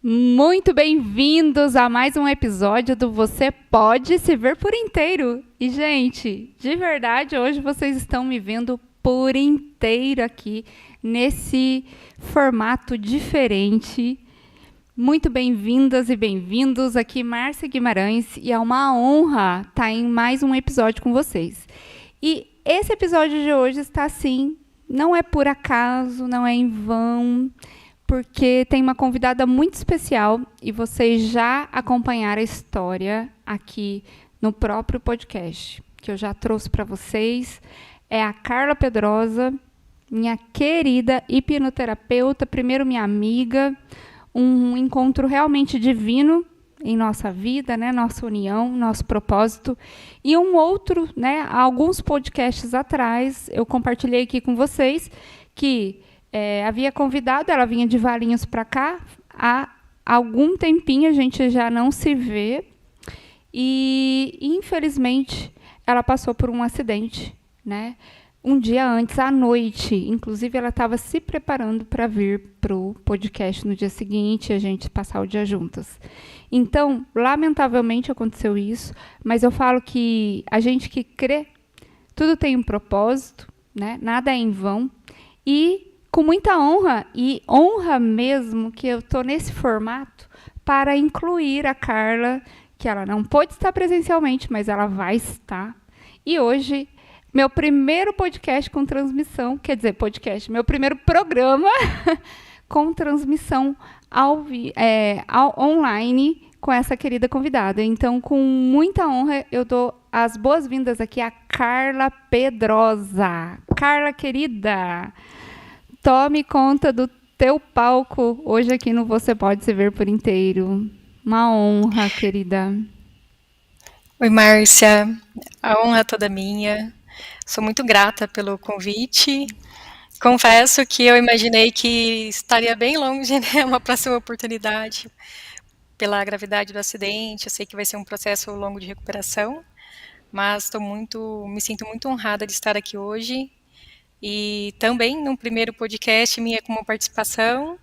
Muito bem-vindos a mais um episódio do Você Pode Se Ver por Inteiro. E, gente, de verdade, hoje vocês estão me vendo por inteiro aqui, nesse formato diferente. Muito bem-vindas e bem-vindos. Aqui, Márcia Guimarães, e é uma honra estar em mais um episódio com vocês. E esse episódio de hoje está assim, não é por acaso, não é em vão, porque tem uma convidada muito especial e vocês já acompanharam a história aqui no próprio podcast, que eu já trouxe para vocês. É a Carla Pedrosa, minha querida hipnoterapeuta, primeiro minha amiga, um encontro realmente divino em nossa vida, né, nossa união, nosso propósito. E um outro, né, alguns podcasts atrás, eu compartilhei aqui com vocês que havia convidado, ela vinha de Valinhos para cá, há algum tempinho a gente já não se vê, e infelizmente ela passou por um acidente, né? Um dia antes, à noite. Inclusive, ela estava se preparando para vir para o podcast no dia seguinte e a gente passar o dia juntas. Então, lamentavelmente aconteceu isso, mas eu falo que a gente que crê, tudo tem um propósito, né? Nada é em vão. E com muita honra, e honra mesmo que eu estou nesse formato para incluir a Carla, que ela não pôde estar presencialmente, mas ela vai estar. E hoje, meu primeiro podcast com transmissão, quer dizer, meu primeiro programa com transmissão online com essa querida convidada. Então, com muita honra, eu dou as boas-vindas aqui a Carla Pedrosa. Carla, querida, tome conta do teu palco hoje aqui no Você Pode Se Ver por Inteiro. Uma honra, querida. Oi, Márcia. A honra é toda minha. Sou muito grata pelo convite. Confesso que eu imaginei que estaria bem longe, né, uma próxima oportunidade pela gravidade do acidente. Eu sei que vai ser um processo longo de recuperação, mas me sinto muito honrada de estar aqui hoje. E também num primeiro podcast minha como participação.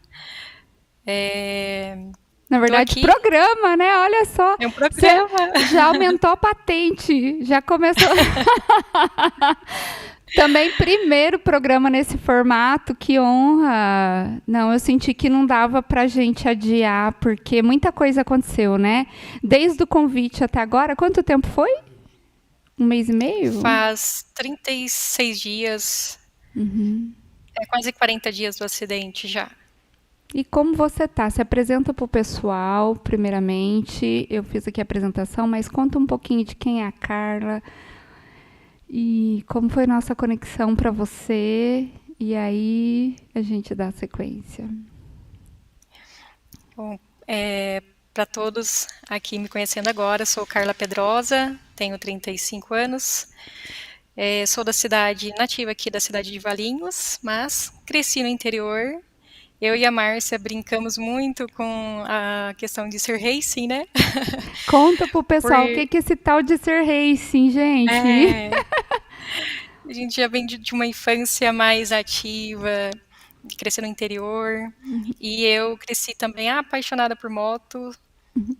Na verdade, programa, né? Olha só. É um programa. Você já aumentou a patente, já começou. Também primeiro programa nesse formato, que honra. Não, eu senti que não dava pra gente adiar, porque muita coisa aconteceu, né? Desde o convite até agora, quanto tempo foi? Um mês e meio? Faz 36 dias. É quase 40 dias do acidente já. E como você tá? Se apresenta para o pessoal, primeiramente. Eu fiz aqui a apresentação, mas conta um pouquinho de quem é a Carla e como foi nossa conexão para você. E aí a gente dá sequência. Bom, para todos aqui me conhecendo agora, sou Carla Pedrosa, tenho 35 anos. Sou da cidade nativa aqui da cidade de Valinhos, mas cresci no interior. Eu e a Márcia brincamos muito com a questão de ser racing, né? Conta pro pessoal o que é esse tal de ser racing, gente. A gente já vem de uma infância mais ativa, de crescer no interior. E eu cresci também apaixonada por moto.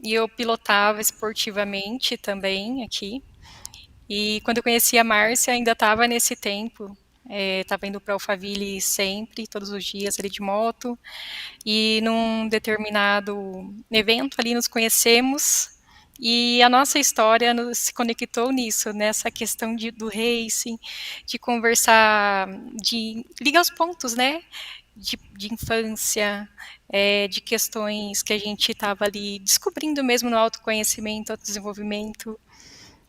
E eu pilotava esportivamente também aqui. E quando eu conheci a Márcia, ainda estava nesse tempo. Estava indo para Alphaville sempre, todos os dias ali de moto. E num determinado evento ali nos conhecemos. E a nossa história se conectou nisso, nessa questão do racing, de conversar, de ligar os pontos, né? De infância, de questões que a gente estava ali descobrindo mesmo no autoconhecimento, autodesenvolvimento.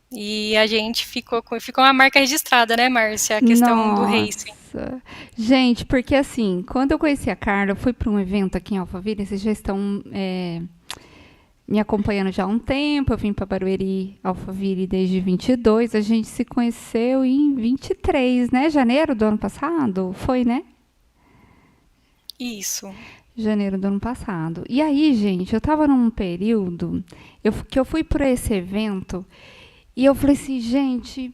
E a gente ficou uma marca registrada, né, Márcia? A questão do racing. Nossa. Gente, porque assim, quando eu conheci a Carla, eu fui para um evento aqui em Alphaville, vocês já estão me acompanhando já há um tempo, eu vim para Barueri, Alphaville desde 22, a gente se conheceu em 23, né? Janeiro do ano passado? Foi, né? Isso. Janeiro do ano passado. E aí, gente, eu tava num período que eu fui para esse evento e eu falei assim, gente,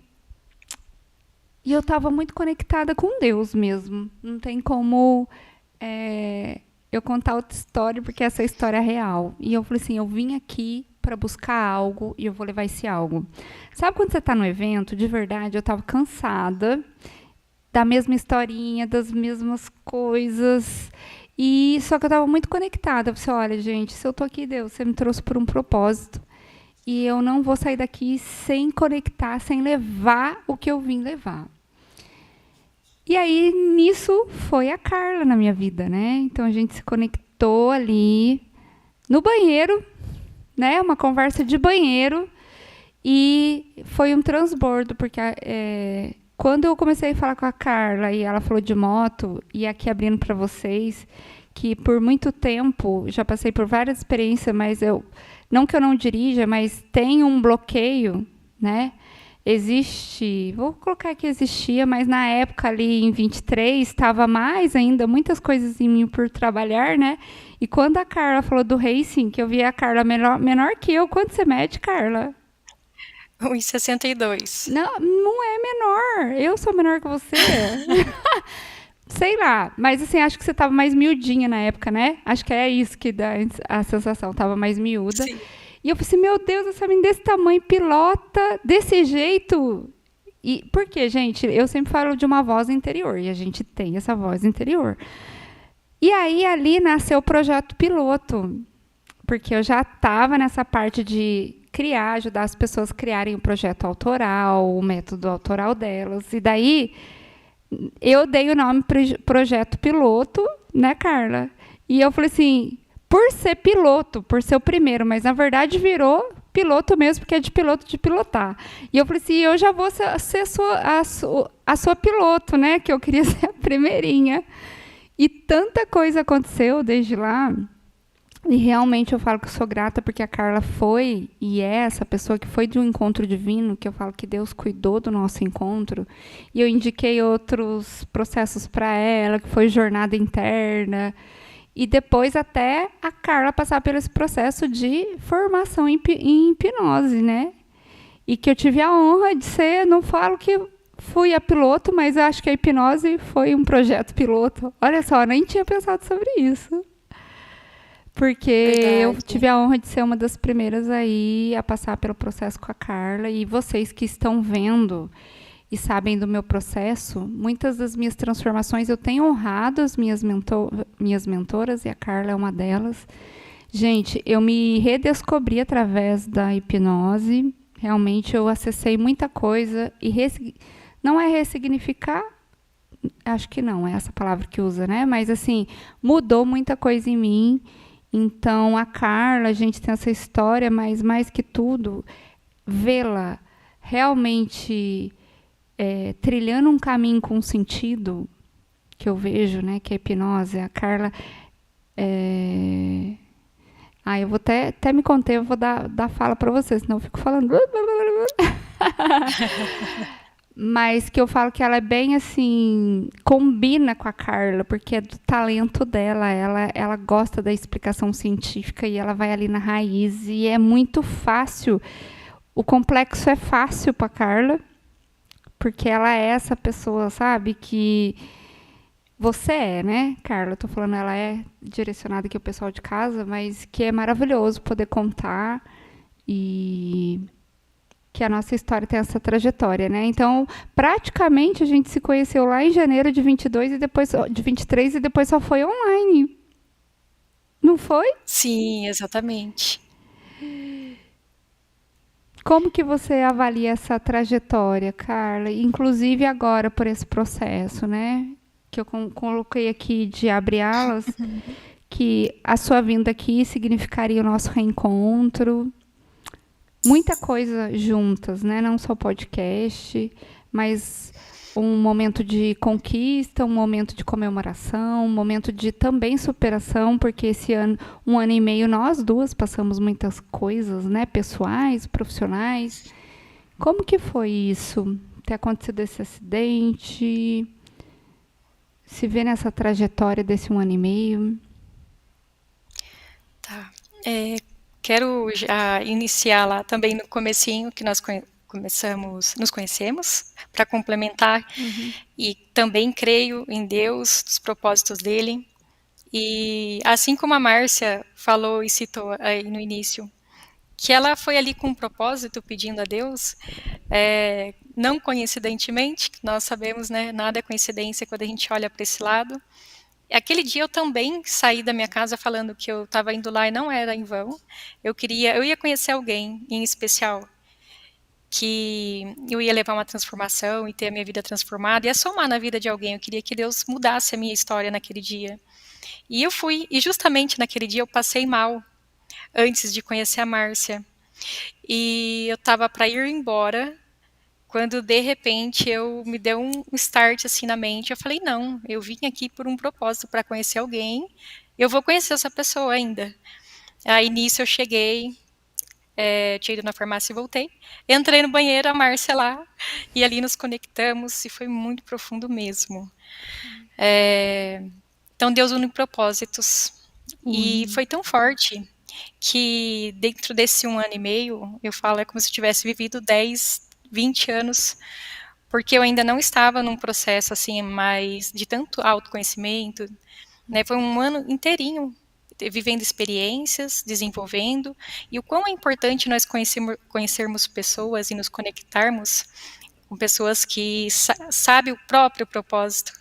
e eu tava muito conectada com Deus mesmo. Não tem como eu contar outra história, porque essa história é real. E eu falei assim, eu vim aqui para buscar algo e eu vou levar esse algo. Sabe quando você tá no evento, de verdade, eu tava cansada da mesma historinha, das mesmas coisas. E só que eu tava muito conectada. Eu falei, olha, gente, se eu tô aqui, Deus, você me trouxe por um propósito. E eu não vou sair daqui sem conectar, sem levar o que eu vim levar. E aí, nisso, foi a Carla na minha vida, né? Então, a gente se conectou ali no banheiro, né? Uma conversa de banheiro. E foi um transbordo, porque quando eu comecei a falar com a Carla e ela falou de moto, e aqui abrindo para vocês, que por muito tempo, já passei por várias experiências, mas não que eu não dirija, mas tem um bloqueio, né? Existe, vou colocar que existia, mas na época ali em 23 estava mais ainda, muitas coisas em mim por trabalhar, né? E quando a Carla falou do racing, que eu vi a Carla menor que eu, quanto você mede, Carla? 1,62. Não, não é menor, eu sou menor que você. Sei lá, mas assim, acho que você estava mais miudinha na época, né? Acho que é isso que dá a sensação, estava mais miúda. Sim. E eu pensei, meu Deus, essa menina desse tamanho, pilota desse jeito. E por quê, gente? Eu sempre falo de uma voz interior, e a gente tem essa voz interior. E aí, ali nasceu o projeto piloto, porque eu já estava nessa parte de criar, ajudar as pessoas a criarem o projeto autoral, o método autoral delas. E daí, eu dei o nome projeto piloto, né, Carla? E eu falei assim, por ser piloto, por ser o primeiro, mas na verdade virou piloto mesmo, porque é de piloto de pilotar. E eu falei assim, eu já vou ser a sua piloto, né? Que eu queria ser a primeirinha. E tanta coisa aconteceu desde lá. E realmente eu falo que eu sou grata porque a Carla foi e é essa pessoa que foi de um encontro divino, que eu falo que Deus cuidou do nosso encontro. E eu indiquei outros processos para ela, que foi jornada interna. E depois até a Carla passar pelo esse processo de formação em hipnose, né? E que eu tive a honra de ser, não falo que fui a piloto, mas eu acho que a hipnose foi um projeto piloto. Olha só, nem tinha pensado sobre isso. Porque eu Verdade. tive a honra de ser uma das primeiras aí a passar pelo processo com a Carla. E vocês que estão vendo e sabem do meu processo, muitas das minhas transformações eu tenho honrado as minhas mentoras, e a Carla é uma delas. Gente, eu me redescobri através da hipnose. Realmente eu acessei muita coisa e não é ressignificar, acho que não, é essa palavra que usa, né? Mas assim, mudou muita coisa em mim. Então, a Carla, a gente tem essa história, mas mais que tudo, vê-la realmente trilhando um caminho com sentido, que eu vejo, né, que é a hipnose. A Carla. Eu vou até me conter, eu vou dar fala para você, senão eu fico falando. Mas que eu falo que ela é bem assim, combina com a Carla, porque é do talento dela, ela gosta da explicação científica e ela vai ali na raiz e é muito fácil. O complexo é fácil para Carla, porque ela é essa pessoa, sabe, que você é, né, Carla? Tô falando, ela é direcionada aqui ao pessoal de casa, mas que é maravilhoso poder contar e que a nossa história tem essa trajetória, né? Então, praticamente a gente se conheceu lá em janeiro de 22 e depois de 23 e depois só foi online. Não foi? Sim, exatamente. Como que você avalia essa trajetória, Carla? Inclusive agora por esse processo, né? Que eu coloquei aqui de abre alas, que a sua vinda aqui significaria o nosso reencontro. Muita coisa juntas, né? Não só podcast, mas um momento de conquista, um momento de comemoração, um momento de também superação, porque esse ano, 1 ano e meio, nós duas passamos muitas coisas, né? Pessoais, profissionais. Como que foi isso? Ter acontecido esse acidente? Se ver nessa trajetória desse 1 ano e meio? Tá. Quero já iniciar lá também no comecinho que nós nos conhecemos, para complementar. E também creio em Deus, nos propósitos dele. E assim como a Márcia falou e citou aí no início, que ela foi ali com um propósito, pedindo a Deus, não coincidentemente, nós sabemos, né, nada é coincidência quando a gente olha para esse lado. Aquele dia eu também saí da minha casa falando que eu estava indo lá e não era em vão. Eu ia conhecer alguém em especial que eu ia levar uma transformação e ter a minha vida transformada, ia somar na vida de alguém. Eu queria que Deus mudasse a minha história naquele dia. E eu fui, e justamente naquele dia eu passei mal antes de conhecer a Márcia. E eu estava para ir embora, quando de repente eu me deu um start assim na mente. Eu falei: não, eu vim aqui por um propósito para conhecer alguém, eu vou conhecer essa pessoa ainda. Aí nisso eu cheguei, tinha ido na farmácia e voltei. Entrei no banheiro, a Márcia lá, e ali nos conectamos, e foi muito profundo mesmo. Então Deus une propósitos. E foi tão forte que dentro desse 1 ano e meio, eu falo, é como se eu tivesse vivido 10, 20 anos, porque eu ainda não estava num processo assim mais de tanto autoconhecimento, né? Foi um ano inteirinho vivendo experiências, desenvolvendo, e o quão é importante nós conhecermos pessoas e nos conectarmos com pessoas que sabem o próprio propósito,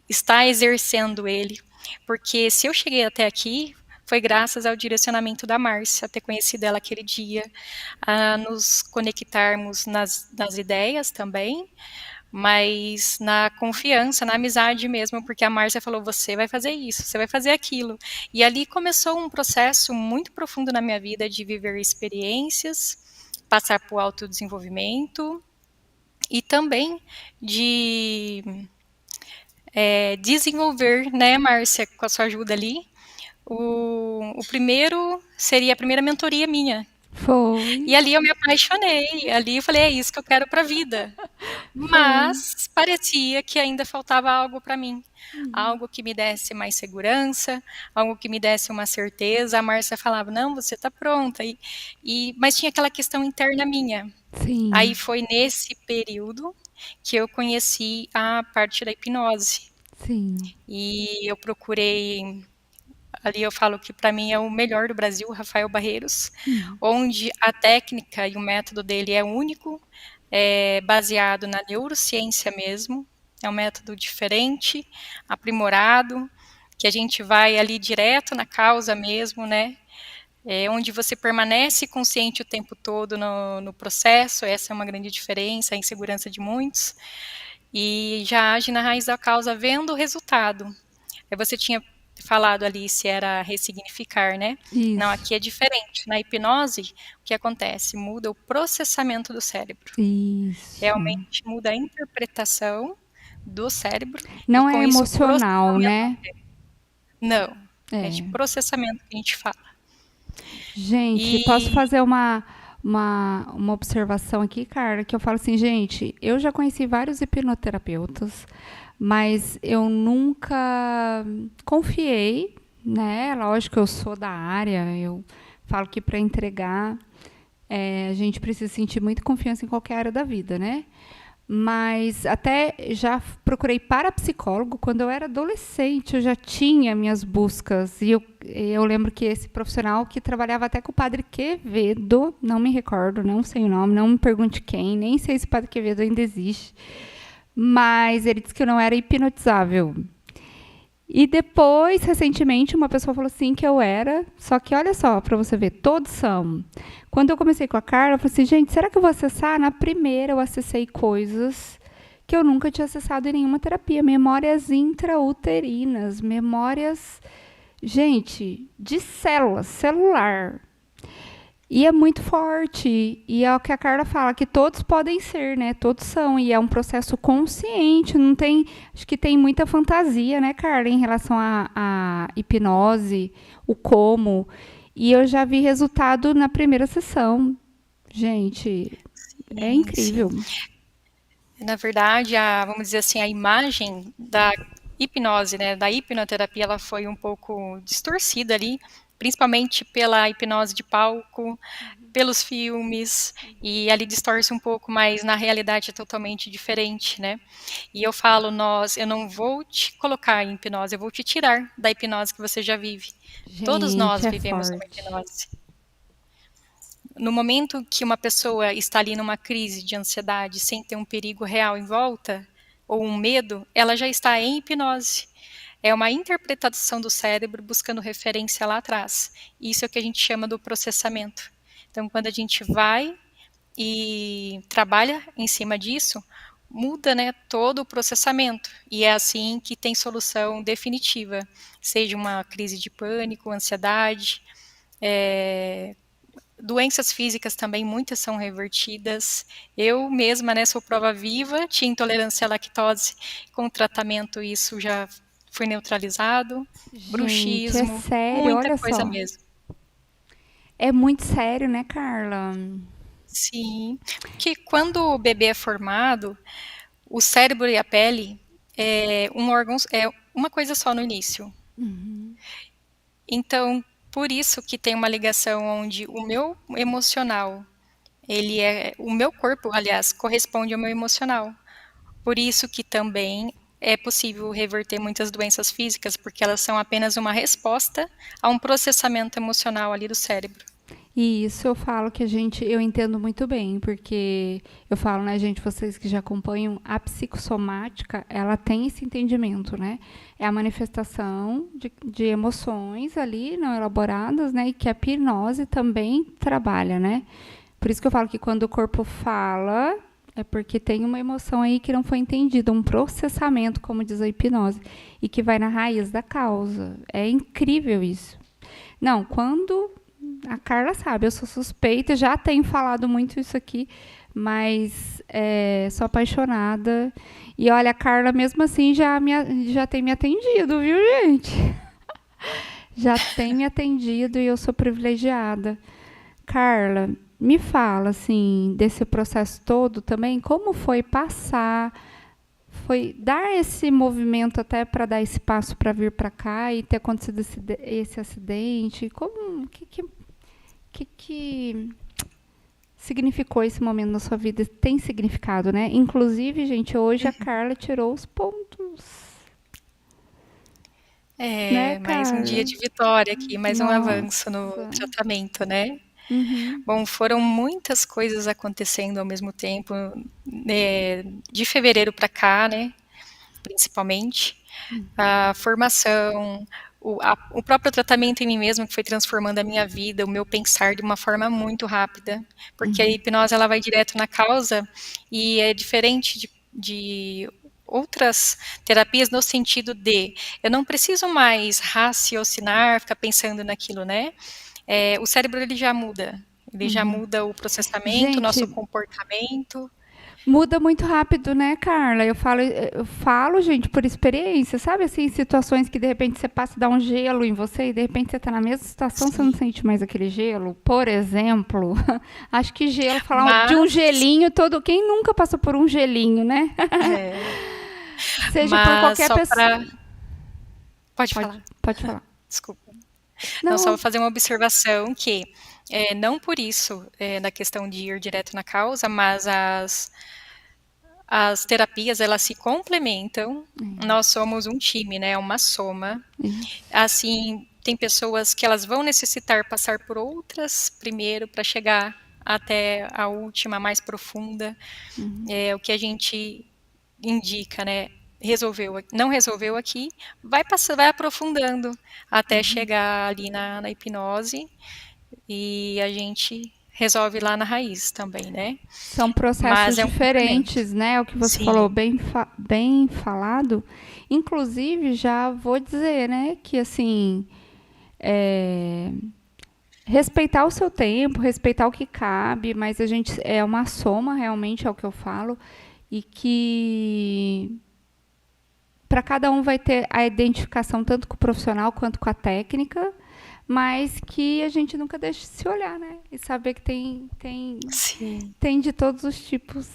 está exercendo ele. Porque se eu cheguei até aqui, foi graças ao direcionamento da Márcia, a ter conhecido ela aquele dia, a nos conectarmos nas ideias também, mas na confiança, na amizade mesmo, porque a Márcia falou: você vai fazer isso, você vai fazer aquilo. E ali começou um processo muito profundo na minha vida de viver experiências, passar por autodesenvolvimento e também de desenvolver, né, Márcia, com a sua ajuda ali. O primeiro seria a primeira mentoria minha. Foi, E ali eu me apaixonei. Ali eu falei: é isso que eu quero para a vida. foi. Mas parecia que ainda faltava algo para mim, algo que me desse mais segurança, algo que me desse uma certeza. A Márcia falava: não, você está pronta. Mas tinha aquela questão interna minha. Aí Sim, foi nesse período que eu conheci a parte da hipnose. sim. E eu procurei, ali eu falo que para mim é o melhor do Brasil, Rafael Barreiros, onde a técnica e o método dele é único, é baseado na neurociência mesmo, é um método diferente, aprimorado, que a gente vai ali direto na causa mesmo, né? Onde você permanece consciente o tempo todo no processo, essa é uma grande diferença, a insegurança de muitos, e já age na raiz da causa vendo o resultado. Você tinha falado ali se era ressignificar, né? Não, Isso, aqui é diferente. Na hipnose, o que acontece? Muda o processamento do cérebro. isso. Realmente muda a interpretação do cérebro e Não com é isso o emocional, processamento. né? Não, é de É. processamento que a gente fala. Gente, posso E fazer uma observação aqui, Carla, que eu falo assim, gente, eu já conheci vários hipnoterapeutas, mas eu nunca confiei, né? Lógico que eu sou da área, eu falo que para entregar, a gente precisa sentir muita confiança em qualquer área da vida, né? Mas até já procurei parapsicólogo quando eu era adolescente, eu já tinha minhas buscas. E eu lembro que esse profissional que trabalhava até com o Padre Quevedo, não me recordo, não sei o nome, não me pergunte quem, nem sei se o Padre Quevedo ainda existe. Mas ele disse que eu não era hipnotizável. E depois, recentemente, uma pessoa falou assim que eu era, só que olha só, para você ver, todos são. Quando eu comecei com a Carla, eu falei assim, gente, será que eu vou acessar? Na primeira eu acessei coisas que eu nunca tinha acessado em nenhuma terapia, memórias intrauterinas, memórias, gente, de células, celular. E é muito forte. E é o que a Carla fala, que todos podem ser, né? Todos são. E é um processo consciente. Não tem. Acho que tem muita fantasia, né, Carla, em relação à hipnose, o como. E eu já vi resultado na primeira sessão. Gente, é sim, sim. incrível. Na verdade, vamos dizer assim, a imagem da hipnose, né, da hipnoterapia, ela foi um pouco distorcida ali principalmente pela hipnose de palco, pelos filmes, e ali distorce um pouco, mas na realidade é totalmente diferente, né? E eu falo, eu não vou te colocar em hipnose, eu vou te tirar da hipnose que você já vive. Todos nós Gente, é vivemos uma forte. hipnose. No momento que uma pessoa está ali numa crise de ansiedade, sem ter um perigo real em volta, ou um medo, ela já está em hipnose. É uma interpretação do cérebro buscando referência lá atrás. Isso é o que a gente chama do processamento. Então, quando a gente vai e trabalha em cima disso, muda, né, todo o processamento. E é assim que tem solução definitiva, seja uma crise de pânico, ansiedade, doenças físicas também, muitas são revertidas. Eu mesma, né, sou prova viva, tinha intolerância à lactose, com tratamento isso já foi neutralizado, Gente, é bruxismo, sério, muita olha coisa só. mesmo. É muito sério, né, Carla? Sim, porque quando o bebê é formado, o cérebro e a pele é um órgão, é uma coisa só no início. Então, por isso que tem uma ligação onde o meu emocional, o meu corpo, aliás, corresponde ao meu emocional. Por isso que também é possível reverter muitas doenças físicas, porque elas são apenas uma resposta a um processamento emocional ali do cérebro. E isso eu falo que eu entendo muito bem, porque eu falo, né, gente, vocês que já acompanham, a psicossomática, ela tem esse entendimento, né? É a manifestação de emoções ali não elaboradas, né? E que a hipnose também trabalha, né? Por isso que eu falo que quando o corpo fala, é porque tem uma emoção aí que não foi entendida, um processamento, como diz a hipnose, e que vai na raiz da causa. É incrível isso. Não, quando a Carla sabe, eu sou suspeita, já tenho falado muito isso aqui, mas sou apaixonada. E olha, a Carla, mesmo assim, já tem me atendido, viu, gente? Já tem me atendido e eu sou privilegiada. Carla, me fala, assim, desse processo todo também, como foi passar, foi dar esse movimento até para dar esse passo para vir para cá e ter acontecido esse acidente? Como, que significou esse momento na sua vida? Tem significado, né? Inclusive, gente, hoje a Carla tirou os pontos, né, É, mais um dia Carla? de vitória aqui, mais um avanço no Nossa. tratamento, né? Uhum, Bom, foram muitas coisas acontecendo ao mesmo tempo, de fevereiro para cá, né? Principalmente a formação, o próprio tratamento em mim mesmo que foi transformando a minha vida, o meu pensar de uma forma muito rápida, porque a hipnose ela vai direto na causa e é diferente de outras terapias no sentido de eu não preciso mais raciocinar, ficar pensando naquilo, né? O cérebro ele já uhum. muda o processamento, o nosso Gente, comportamento. muda muito rápido, né, Carla? Eu falo, gente, por experiência, sabe assim, situações que de repente você passa e dá um gelo em você e de repente você tá na mesma situação, você não Sim, sente mais aquele gelo? Por exemplo, acho que gelo, falar de um mas, gelinho todo, quem nunca passou por um gelinho, né? é, Seja por mas qualquer só pessoa. para, pode Pode, falar. pode falar. Desculpa. Não, só vou Não. fazer uma observação que, não por isso, da questão de ir direto na causa, mas as terapias, elas se complementam. Nós somos um time, né? Uma soma. Isso. Assim, tem pessoas que elas vão necessitar passar por outras primeiro para chegar até a última, mais profunda. É o que a gente indica, né? Não resolveu aqui, vai aprofundando até chegar ali na hipnose e a gente resolve lá na raiz também, né? São processos Mas é um complemento. diferentes, né? O que você falou, Sim, bem falado. Inclusive, já vou dizer, né, que assim, é, respeitar o seu tempo, respeitar o que cabe, mas a gente é uma soma, realmente, é o que eu falo, e que para cada um vai ter a identificação tanto com o profissional quanto com a técnica, mas que a gente nunca deixe de se olhar, né? E saber que sim, tem de todos os tipos.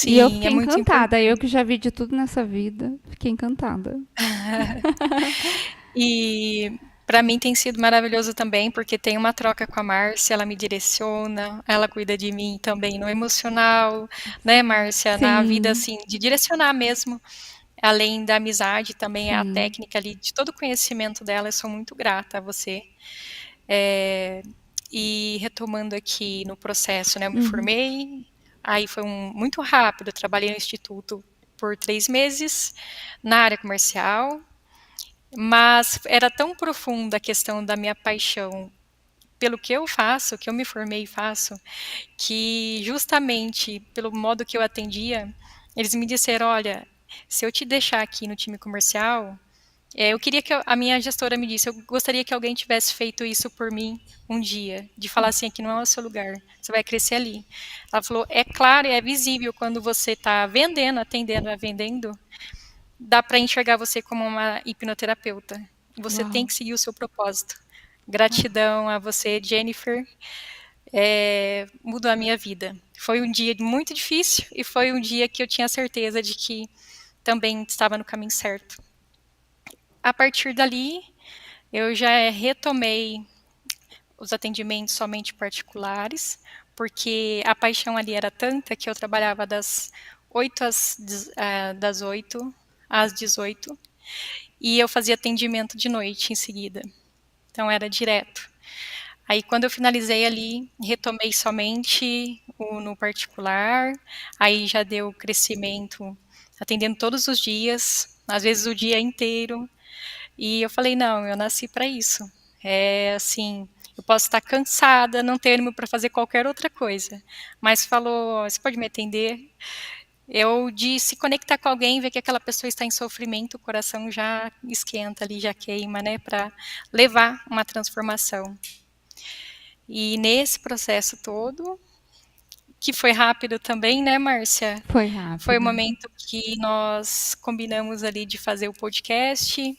E eu sim, é fiquei muito encantada. Eu importante. que já vi de tudo nessa vida, fiquei encantada. E Para mim tem sido maravilhoso também, porque tem uma troca com a Márcia, ela me direciona, ela cuida de mim também no emocional, né, Márcia? Na vida, Sim, assim, de direcionar mesmo, além da amizade, também é a sim. técnica ali, de todo o conhecimento dela, eu sou muito grata a você. É, e retomando aqui no processo, né, eu me Uhum. formei, aí foi muito rápido, eu trabalhei no instituto por 3 meses, na área comercial, mas era tão profunda a questão da minha paixão pelo que eu faço, que eu me formei e faço, que justamente pelo modo que eu atendia, eles me disseram: olha, se eu te deixar aqui no time comercial, eu queria que a minha gestora me disse, eu gostaria que alguém tivesse feito isso por mim um dia, de falar assim, aqui não é o seu lugar, você vai crescer ali. Ela falou, é claro, é visível quando você está vendendo, atendendo, vendendo, dá para enxergar você como uma hipnoterapeuta. Você tem Uau. que seguir o seu propósito. Gratidão a você, Jennifer, mudou a minha vida. Foi um dia muito difícil e foi um dia que eu tinha certeza de que também estava no caminho certo. A partir dali, eu já retomei os atendimentos somente particulares, porque a paixão ali era tanta que eu trabalhava das 8 às 18 e eu fazia atendimento de noite em seguida. Então era direto. Aí quando eu finalizei ali, retomei somente no particular, aí já deu crescimento atendendo todos os dias, às vezes o dia inteiro. E eu falei, não, eu nasci para isso. É assim, eu posso estar cansada, não ter ânimo para fazer qualquer outra coisa. Mas falou, você pode me atender? Eu de se conectar com alguém, ver que aquela pessoa está em sofrimento, o coração já esquenta ali, já queima, né, para levar uma transformação. E nesse processo todo, que foi rápido também, né, Márcia? Foi Foi o rápido. momento que nós combinamos ali de fazer o podcast.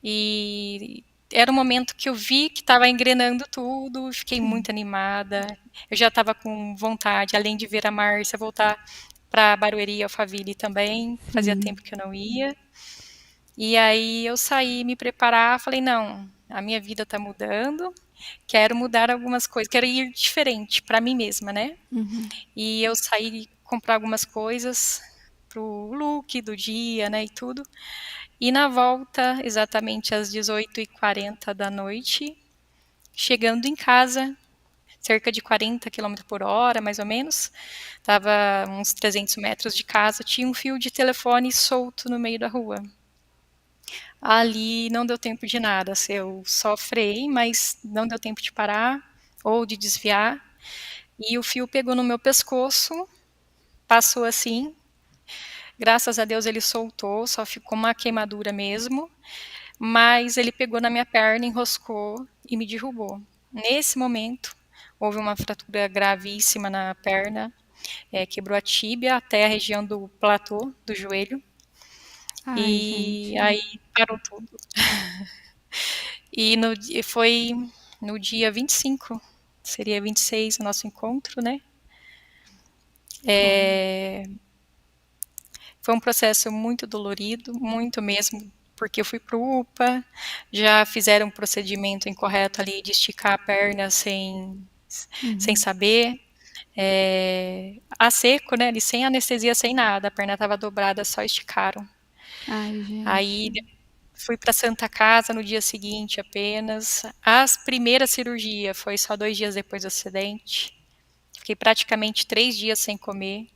E era um momento que eu vi que estava engrenando tudo, fiquei Sim. muito animada. Eu já estava com vontade, além de ver a Márcia, voltar para Barueri e Alphaville também. Fazia Sim. tempo que eu não ia. E aí eu saí, me preparar, falei, não, a minha vida está mudando, quero mudar algumas coisas, quero ir diferente para mim mesma, né? Uhum. E eu saí comprar algumas coisas pro look do dia, né, e tudo. E na volta, exatamente às 18h40 da noite, chegando em casa, cerca de 40 km por hora, mais ou menos, estava uns 300 metros de casa, tinha um fio de telefone solto no meio da rua. Ali não deu tempo de nada, assim, eu só freiei, mas não deu tempo de parar ou de desviar. E o fio pegou no meu pescoço, passou assim. Graças a Deus ele soltou, só ficou uma queimadura mesmo. Mas ele pegou na minha perna, enroscou e me derrubou. Nesse momento, houve uma fratura gravíssima na perna, quebrou a tíbia até a região do platô do joelho, Ai, e gente. aí parou tudo. E foi no dia 25, seria 26 o nosso encontro, né? Foi. Foi um processo muito dolorido, muito mesmo, porque eu fui pro UPA, já fizeram um procedimento incorreto ali de esticar a perna sem Uhum. saber, a seco, né, ali sem anestesia, sem nada, a perna estava dobrada, só esticaram. Ai, Aí gente. fui para Santa Casa no dia seguinte apenas. A primeira cirurgia foi só 2 dias depois do acidente. Fiquei praticamente 3 dias sem comer.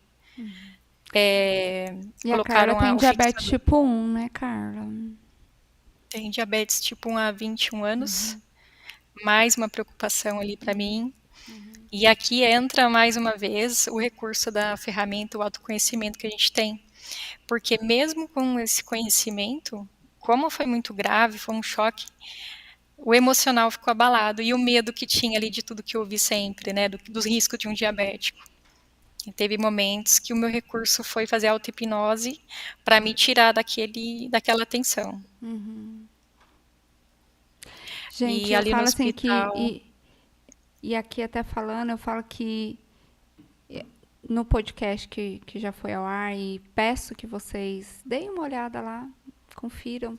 E a Carla Colocaram tem o diabetes fixador. tipo 1, né, Carla? Tem diabetes tipo 1 há 21 anos. Mais uma preocupação ali para mim. E aqui entra mais uma vez o recurso da ferramenta, o autoconhecimento que a gente tem. Porque mesmo com esse conhecimento, como foi muito grave, foi um choque, o emocional ficou abalado e o medo que tinha ali de tudo que eu ouvi sempre, né, dos riscos de um diabético. E teve momentos que o meu recurso foi fazer auto-hipnose para me tirar daquela tensão. Gente, E eu ali no falo assim hospital, e aqui até falando, eu falo que no podcast que já foi ao ar e peço que vocês deem uma olhada lá, confiram.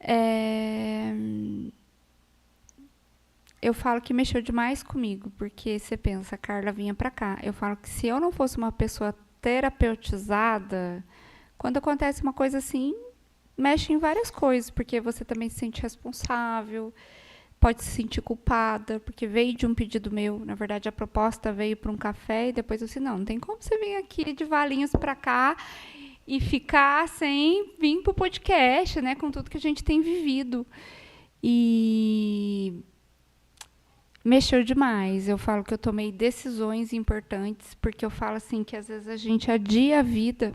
É, eu falo que mexeu demais comigo, porque você pensa, a Carla vinha pra cá. Eu falo que se eu não fosse uma pessoa terapeutizada, quando acontece uma coisa assim, mexe em várias coisas, porque você também se sente responsável, pode se sentir culpada, porque veio de um pedido meu. Na verdade, a proposta veio para um café e depois eu disse, não tem como você vir aqui de Valinhos para cá e ficar sem vir para o podcast, né, com tudo que a gente tem vivido. E mexeu demais. Eu falo que eu tomei decisões importantes, porque eu falo assim que às vezes a gente adia a vida,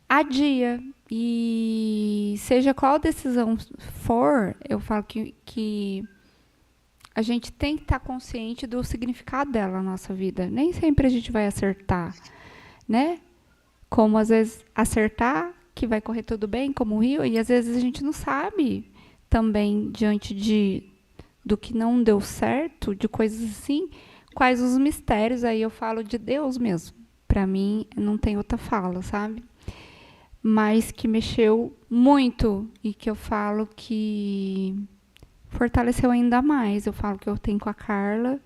adia. E seja qual decisão for, eu falo que a gente tem que estar consciente do significado dela na nossa vida. Nem sempre a gente vai acertar, né? Como às vezes acertar que vai correr tudo bem, como o Rio, e às vezes a gente não sabe também diante do que não deu certo, de coisas assim, quais os mistérios. Aí eu falo de Deus mesmo. Para mim não tem outra fala, sabe? Mas que mexeu muito e que eu falo que fortaleceu ainda mais. Eu falo que eu tenho com a Carla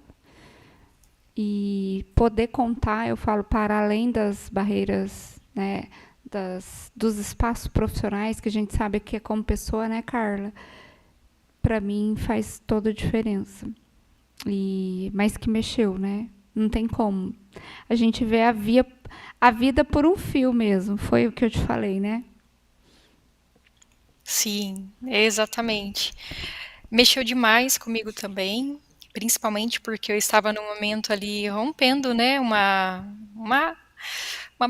e poder contar, eu falo, para além das barreiras, né, dos espaços profissionais que a gente sabe que é como pessoa, né, Carla? Para mim faz toda a diferença. Mas que mexeu, né? Não tem como. A gente vê a vida por um fio mesmo. Foi o que eu te falei, né? Sim, exatamente. Mexeu demais comigo também, principalmente porque eu estava num momento ali rompendo, né, uma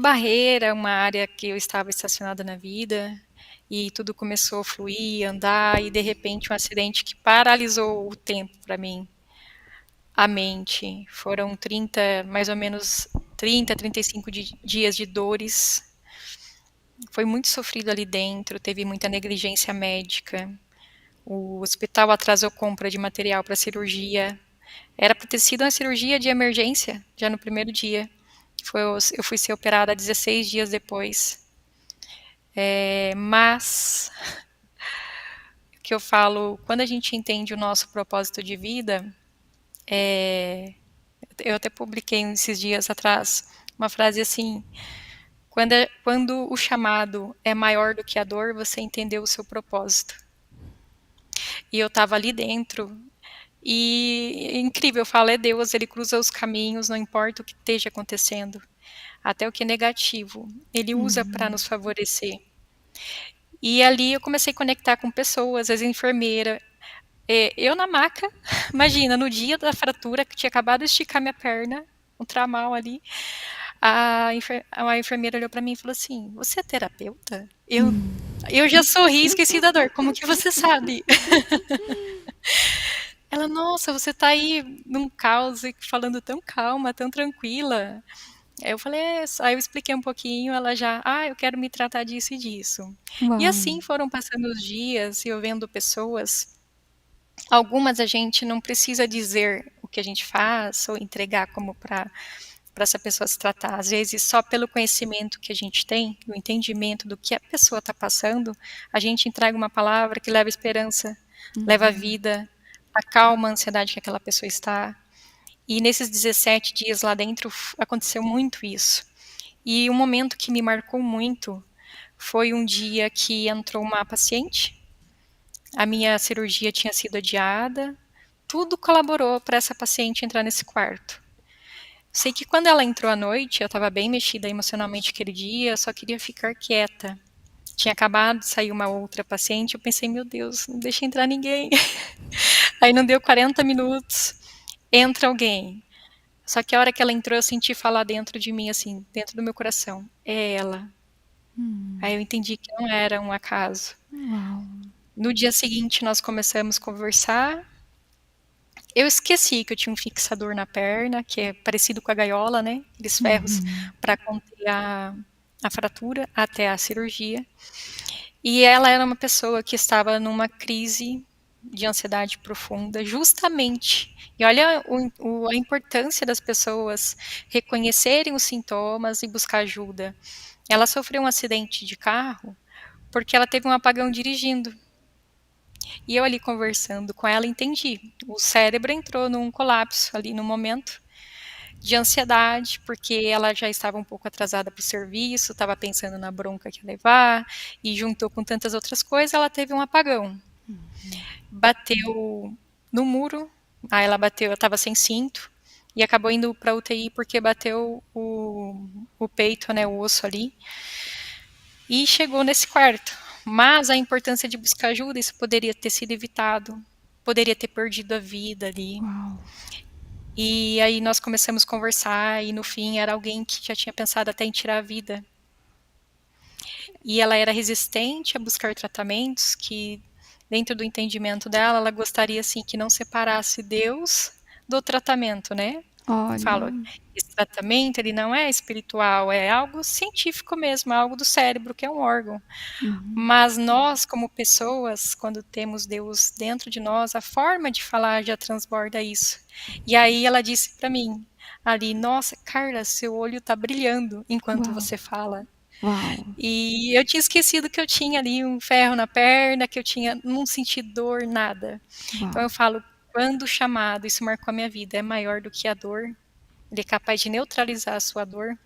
barreira, uma área que eu estava estacionada na vida, e tudo começou a fluir, andar, e de repente um acidente que paralisou o tempo para mim, a mente. Foram 30, mais ou menos 30, 35 dias de dores. Foi muito sofrido ali dentro, teve muita negligência médica. O hospital atrasou compra de material para cirurgia. Era para ter sido uma cirurgia de emergência, já no primeiro dia. Eu fui ser operada 16 dias depois. Mas, o que eu falo, quando a gente entende o nosso propósito de vida, eu até publiquei esses dias atrás uma frase assim: quando o chamado é maior do que a dor, você entendeu o seu propósito. E eu estava ali dentro. E é incrível, eu falo, é Deus, ele cruza os caminhos, não importa o que esteja acontecendo, até o que é negativo, ele usa para nos favorecer. E ali eu comecei a conectar com pessoas, as enfermeiras, eu na maca, imagina, no dia da fratura, que tinha acabado de esticar minha perna, um tramal ali, a enfermeira olhou para mim e falou assim, você é terapeuta? Eu já sorri e esqueci da dor, como que você sabe? Ela, nossa, você tá aí num caos e falando tão calma, tão tranquila. Aí eu falei, aí eu expliquei um pouquinho, ela já, eu quero me tratar disso e disso. E Uau. assim foram passando os dias e eu vendo pessoas, algumas a gente não precisa dizer o que a gente faz ou entregar como para essa pessoa se tratar. Às vezes, só pelo conhecimento que a gente tem, o entendimento do que a pessoa está passando, a gente entrega uma palavra que leva esperança, leva vida, acalma a ansiedade que aquela pessoa está. E nesses 17 dias lá dentro aconteceu muito isso. E um momento que me marcou muito foi um dia que entrou uma paciente, a minha cirurgia tinha sido adiada, tudo colaborou para essa paciente entrar nesse quarto. Sei que quando ela entrou à noite, eu estava bem mexida emocionalmente aquele dia, só queria ficar quieta. Tinha acabado de sair uma outra paciente, eu pensei, meu Deus, não deixa entrar ninguém. Aí não deu 40 minutos, entra alguém. Só que a hora que ela entrou, eu senti falar dentro de mim, assim, dentro do meu coração, é ela. Aí eu entendi que não era um acaso. Uau. No dia seguinte, nós começamos a conversar. Eu esqueci que eu tinha um fixador na perna, que é parecido com a gaiola, né? Aqueles ferros para conter a fratura até a cirurgia. E ela era uma pessoa que estava numa crise de ansiedade profunda, justamente. E olha a importância das pessoas reconhecerem os sintomas e buscar ajuda. Ela sofreu um acidente de carro porque ela teve um apagão dirigindo. E eu ali conversando com ela, entendi. O cérebro entrou num colapso ali no momento de ansiedade, porque ela já estava um pouco atrasada para o serviço, estava pensando na bronca que ia levar, e juntou com tantas outras coisas, ela teve um apagão. Bateu no muro, aí ela bateu, ela estava sem cinto, e acabou indo para UTI porque bateu o peito, né, o osso ali, e chegou nesse quarto. Mas a importância de buscar ajuda, isso poderia ter sido evitado, poderia ter perdido a vida ali. Uau. E aí nós começamos a conversar e no fim era alguém que já tinha pensado até em tirar a vida. E ela era resistente a buscar tratamentos que dentro do entendimento dela, ela gostaria assim que não separasse Deus do tratamento, né? Olha. Falo, esse tratamento ele não é espiritual, é algo científico mesmo, é algo do cérebro, que é um órgão. Mas nós, como pessoas, quando temos Deus dentro de nós, a forma de falar já transborda isso. E aí ela disse para mim, ali, nossa, Carla, seu olho tá brilhando enquanto Uau. você fala. Uau. E eu tinha esquecido que eu tinha ali um ferro na perna, que eu tinha, não senti dor, nada. Então Uau. eu falo, quando o chamado, isso marcou a minha vida, é maior do que a dor, ele é capaz de neutralizar a sua dor,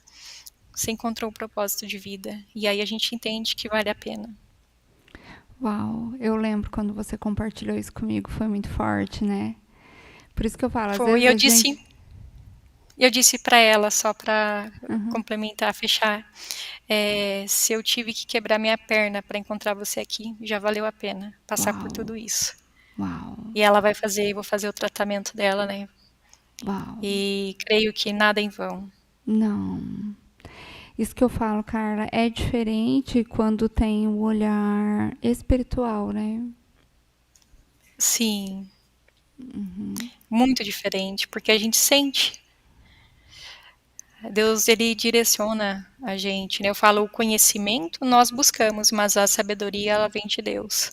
você encontrou um propósito de vida. E aí a gente entende que vale a pena. Uau. Eu lembro quando você compartilhou isso comigo, foi muito forte, né? Por isso que eu falo, às Foi, vezes a gente. eu disse para ela, só para complementar, fechar, se eu tive que quebrar minha perna para encontrar você aqui, já valeu a pena passar por Uau. tudo isso. Uau. E ela vai fazer, vou fazer o tratamento dela, né? Uau. E creio que nada em vão. Não. Isso que eu falo, Carla, é diferente quando tem o olhar espiritual, né? Sim, muito diferente, porque a gente sente. Deus, ele direciona a gente, né? Eu falo, o conhecimento nós buscamos, mas a sabedoria, ela vem de Deus.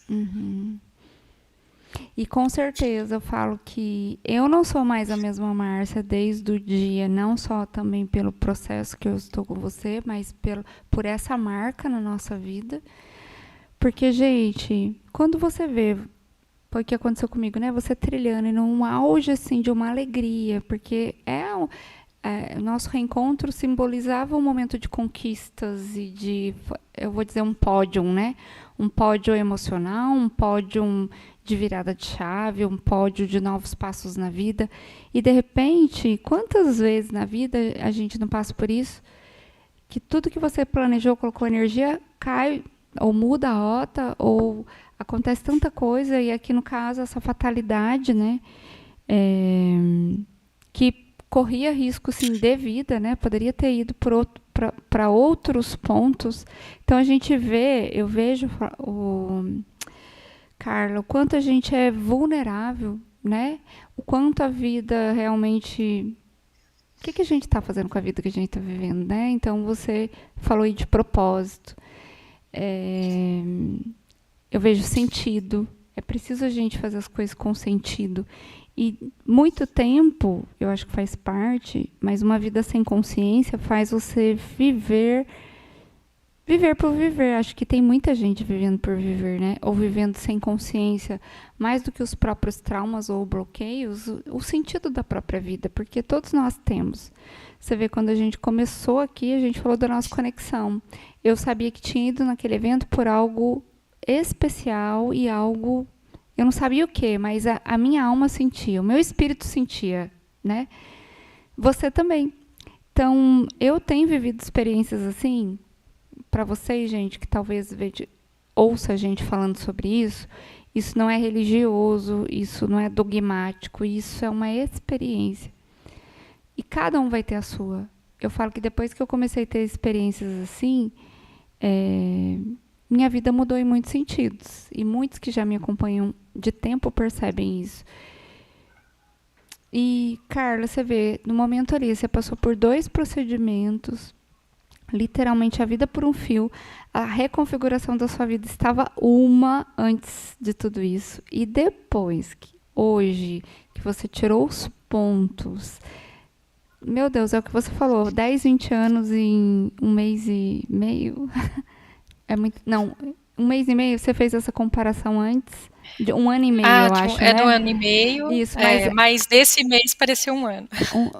E com certeza eu falo que eu não sou mais a mesma Márcia desde o dia, não só também pelo processo que eu estou com você, mas por essa marca na nossa vida. Porque, gente, quando você vê, foi o que aconteceu comigo, né? Você trilhando e num auge, assim, de uma alegria, porque o nosso reencontro simbolizava um momento de conquistas e de, eu vou dizer, um pódio, né? Um pódio emocional, um pódio de virada de chave, um pódio de novos passos na vida. E, de repente, quantas vezes na vida a gente não passa por isso? Que tudo que você planejou, colocou energia, cai ou muda a rota, ou acontece tanta coisa, e aqui no caso essa fatalidade, né? Que corria risco sim de vida, né? Poderia ter ido para outros pontos. Então a gente vê, eu vejo Carla, o quanto a gente é vulnerável, né? O quanto a vida realmente. O que a gente está fazendo com a vida que a gente está vivendo, né? Então você falou aí de propósito. Eu vejo sentido. É preciso a gente fazer as coisas com sentido. E muito tempo, eu acho que faz parte, mas uma vida sem consciência faz você viver por viver. Acho que tem muita gente vivendo por viver, né? Ou vivendo sem consciência, mais do que os próprios traumas ou bloqueios, o sentido da própria vida, porque todos nós temos. Você vê, quando a gente começou aqui, a gente falou da nossa conexão. Eu sabia que tinha ido naquele evento por algo especial e algo. Eu não sabia o que, mas a minha alma sentia, o meu espírito sentia, né? Você também. Então, eu tenho vivido experiências assim. Para vocês, gente, que talvez ouça a gente falando sobre isso não é religioso, isso não é dogmático, isso é uma experiência. E cada um vai ter a sua. Eu falo que depois que eu comecei a ter experiências assim, minha vida mudou em muitos sentidos. E muitos que já me acompanham de tempo percebem isso. E, Carla, você vê, no momento ali, você passou por 2 procedimentos, literalmente a vida por um fio. A reconfiguração da sua vida estava uma antes de tudo isso. E depois, hoje, que você tirou os pontos, meu Deus, é o que você falou, 10, 20 anos em 1 mês e meio. É muito, não, Um mês e meio, você fez essa comparação antes? De um ano e meio, Ah, eu acho, é do né? ano e meio, Isso, mas mas desse mês pareceu um ano.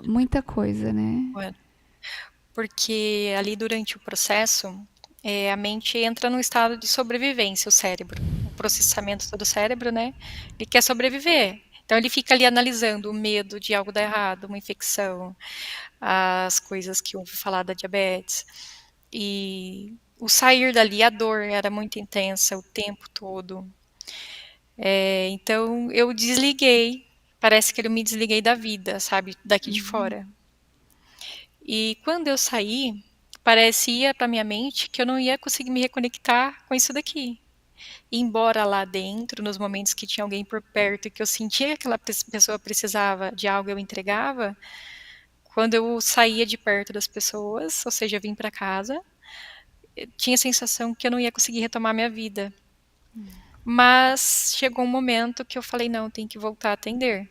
muita coisa, né? Um ano. Porque ali durante o processo, a mente entra num estado de sobrevivência, o cérebro. O processamento do cérebro, né? Ele quer sobreviver. Então ele fica ali analisando o medo de algo dar errado, uma infecção, as coisas que ouvi falar da diabetes. E o sair dali, a dor era muito intensa o tempo todo. Então eu desliguei, parece que eu me desliguei da vida, sabe, daqui de fora. E quando eu saí, parecia para minha mente que eu não ia conseguir me reconectar com isso daqui. Embora lá dentro, nos momentos que tinha alguém por perto e que eu sentia que aquela pessoa precisava de algo, eu entregava. Quando eu saía de perto das pessoas, ou seja, vim para casa, eu tinha a sensação que eu não ia conseguir retomar minha vida. Mas chegou um momento que eu falei, não, tem que voltar a atender.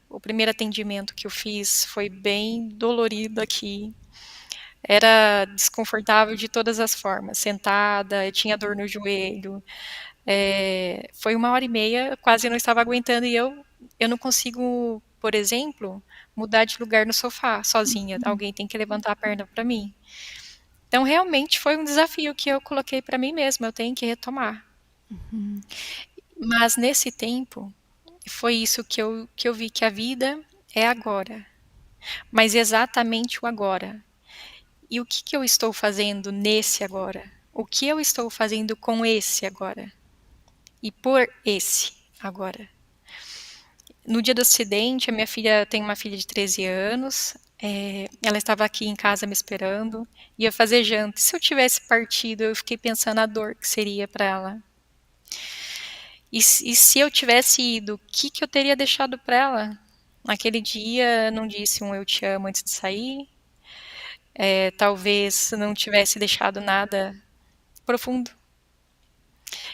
O primeiro atendimento que eu fiz foi bem dolorido aqui. Era desconfortável de todas as formas. Sentada, eu tinha dor no joelho. Foi 1 hora e meia, quase eu não estava aguentando. E eu não consigo, por exemplo, mudar de lugar no sofá sozinha. Alguém tem que levantar a perna para mim. Então, realmente foi um desafio que eu coloquei para mim mesma. Eu tenho que retomar. Mas nesse tempo, foi isso que eu vi que a vida é agora, mas exatamente o agora. E o que eu estou fazendo nesse agora? O que eu estou fazendo com esse agora? E por esse agora? No dia do acidente, a minha filha tem uma filha de 13 anos, ela estava aqui em casa me esperando, ia fazer janta. E se eu tivesse partido, eu fiquei pensando a dor que seria para ela. E se eu tivesse ido, o que eu teria deixado para ela? Naquele dia, não disse um eu te amo antes de sair. Talvez não tivesse deixado nada profundo.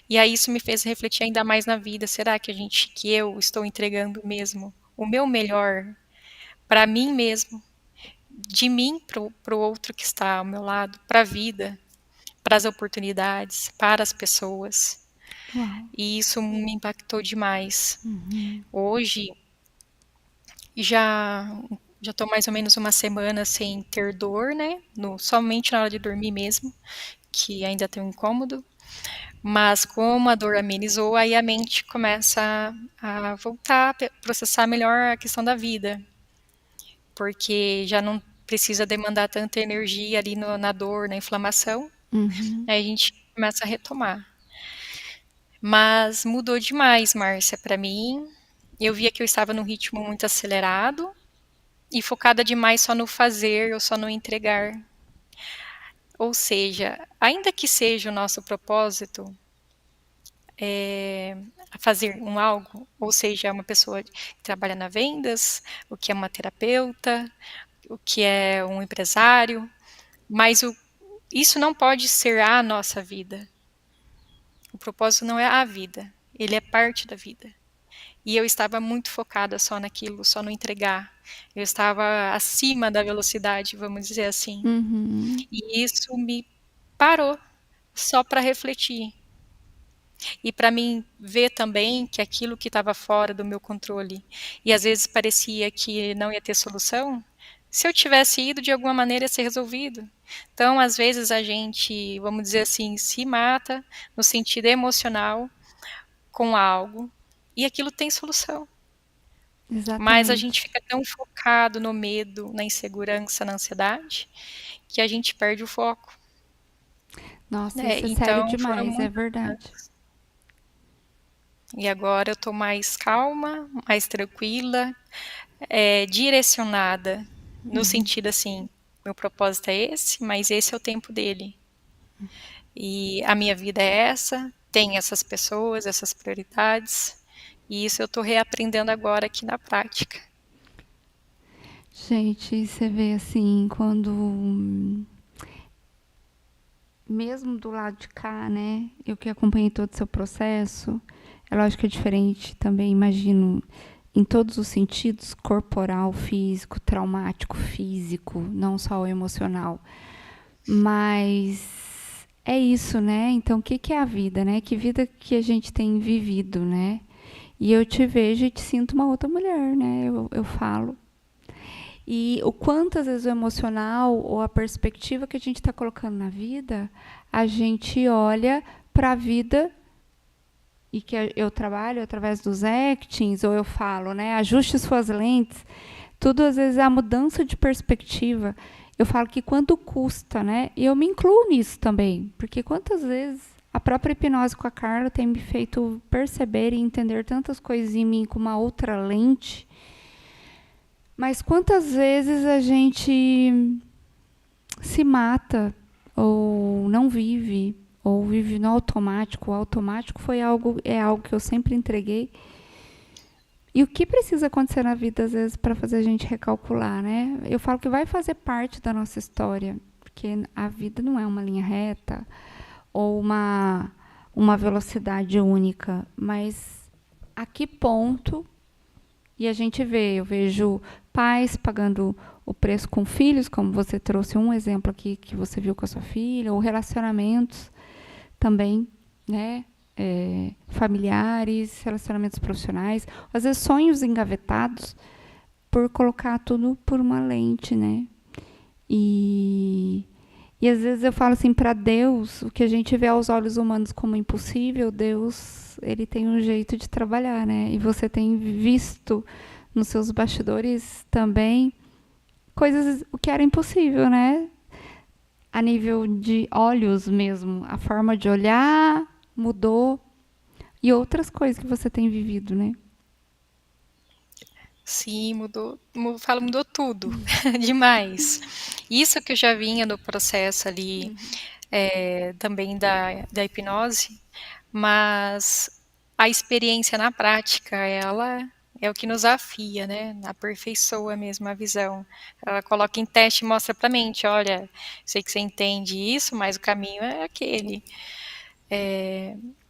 E aí isso me fez refletir ainda mais na vida. Será que eu estou entregando mesmo o meu melhor para mim mesmo, de mim para o outro que está ao meu lado, para a vida, para as oportunidades, para as pessoas? Uau. E isso me impactou demais. Hoje já já estou mais ou menos 1 semana sem ter dor, né? Somente na hora de dormir mesmo, que ainda tem um incômodo. Mas como a dor amenizou, aí a mente começa a voltar a processar melhor a questão da vida, porque já não precisa demandar tanta energia ali na dor, na inflamação, aí a gente começa a retomar. Mas mudou demais, Márcia, para mim. Eu via que eu estava num ritmo muito acelerado e focada demais só no fazer ou só no entregar. Ou seja, ainda que seja o nosso propósito fazer um algo, ou seja, uma pessoa que trabalha na vendas, o que é uma terapeuta, o que é um empresário, mas isso não pode ser a nossa vida. O propósito não é a vida, ele é parte da vida. E eu estava muito focada só naquilo, só no entregar. Eu estava acima da velocidade, vamos dizer assim. E isso me parou só para refletir. E para mim ver também que aquilo que estava fora do meu controle e às vezes parecia que não ia ter solução, se eu tivesse ido de alguma maneira ia ser resolvido. Então, às vezes a gente, vamos dizer assim, se mata no sentido emocional com algo e aquilo tem solução. Mas a gente Exatamente. fica tão focado no medo, na insegurança, na ansiedade, que a gente perde o foco, Nossa, né? isso é sério Então foram demais, é muitos verdade. anos. E agora eu tô mais calma, mais tranquila, direcionada, no sentido assim, meu propósito é esse, mas esse é o tempo dele. E a minha vida é essa, tem essas pessoas, essas prioridades, e isso eu tô reaprendendo agora aqui na prática. Gente, você vê assim, quando mesmo do lado de cá, né? Eu que acompanhei todo o seu processo, é lógico que é diferente também, imagino, em todos os sentidos, corporal, físico, traumático, físico, não só o emocional. Mas é isso, né? Então, o que que é a vida, né? Que vida que a gente tem vivido, né? E eu te vejo e te sinto uma outra mulher, né? Eu falo. E o quanto, às vezes, o emocional ou a perspectiva que a gente está colocando na vida, a gente olha para a vida e que eu trabalho através dos actings, ou eu falo, né? Ajuste suas lentes. Tudo, às vezes, é a mudança de perspectiva. Eu falo que quanto custa, né? E eu me incluo nisso também. Porque quantas vezes a própria hipnose com a Carla tem me feito perceber e entender tantas coisas em mim com uma outra lente. Mas quantas vezes a gente se mata ou não vive ou vive no automático. O automático é algo que eu sempre entreguei. E o que precisa acontecer na vida, às vezes, para fazer a gente recalcular, né? Eu falo que vai fazer parte da nossa história, porque a vida não é uma linha reta ou uma velocidade única, mas a que ponto, e a gente vê, eu vejo pais pagando o preço com filhos, como você trouxe um exemplo aqui que você viu com a sua filha, ou relacionamentos também, né? Familiares, relacionamentos profissionais, às vezes sonhos engavetados por colocar tudo por uma lente, né? E às vezes eu falo assim, para Deus, o que a gente vê aos olhos humanos como impossível, Deus, ele tem um jeito de trabalhar, né? E você tem visto nos seus bastidores também coisas, o que era impossível, né? A nível de olhos mesmo, a forma de olhar mudou e outras coisas que você tem vivido, né? Sim, mudou tudo, demais. Isso que eu já vinha do processo ali, também da hipnose, mas a experiência na prática, ela é o que nos afia, né? Aperfeiçoa mesmo a visão. Ela coloca em teste e mostra pra mente, olha, sei que você entende isso, mas o caminho é aquele.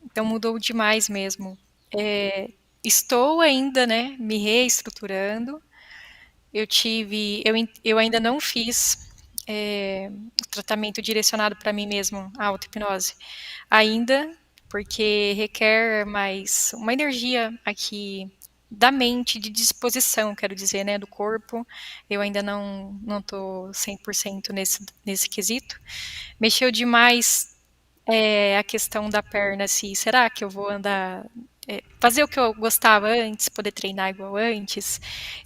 Então mudou demais mesmo. Estou ainda, né, me reestruturando. Eu ainda não fiz tratamento direcionado para mim mesmo, a auto-hipnose. Ainda, porque requer mais uma energia aqui da mente, de disposição, quero dizer, né, do corpo. Eu ainda não tô 100% nesse quesito. Mexeu demais a questão da perna, assim, será que eu vou andar, fazer o que eu gostava antes, poder treinar igual antes?